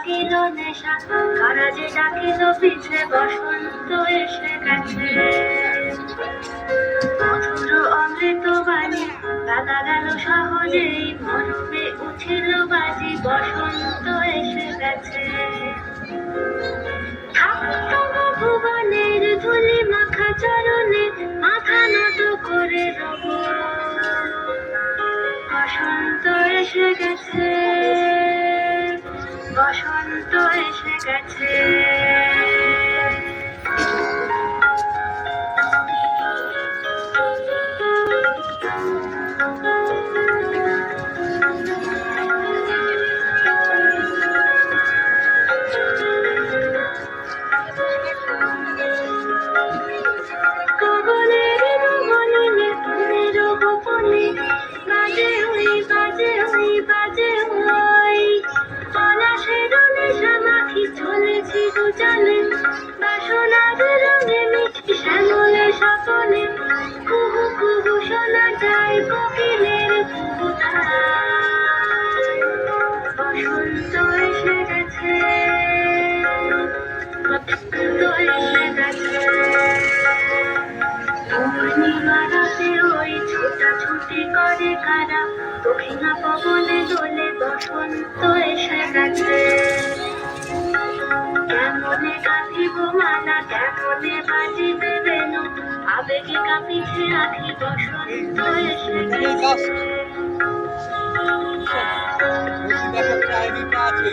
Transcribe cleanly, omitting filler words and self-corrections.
লাগিল নেশা, কারা যে ডাকিল পিছে, বসন্ত এসে গেছে। মধুর অমৃত বাণী লাগা গেল সহজেই, মরমে উঠিল বাজি, বসন্ত এসে গেছে। ভুবনের ধুলি মাখা চরণে মাথা নত করে রব, বসন্ত এসে গেছে, বসন্ত এসে গেছে। চলেছি দুজনে বাসনার রঙে মিঠি শ্যামলে স্বপনে, কুহু কুহু শোনা যায় কোকিলের কুহুতায়। বসন্ত এসে গেছে, বসন্ত এসে গেছে। পূর্ণিমা রাতে ওই ছোটাছুটি করে কারা, দক্ষিণা পবনে দোলে, বসন্ত এসে গেছে। কেমনে গাঁথিব মালা, কেমনে বাজিবে বেনু, আবেগে কাঁপিছে আখি, বসন্ত এসে গেছে। দেখাচ্ছে আইডিটা আছে।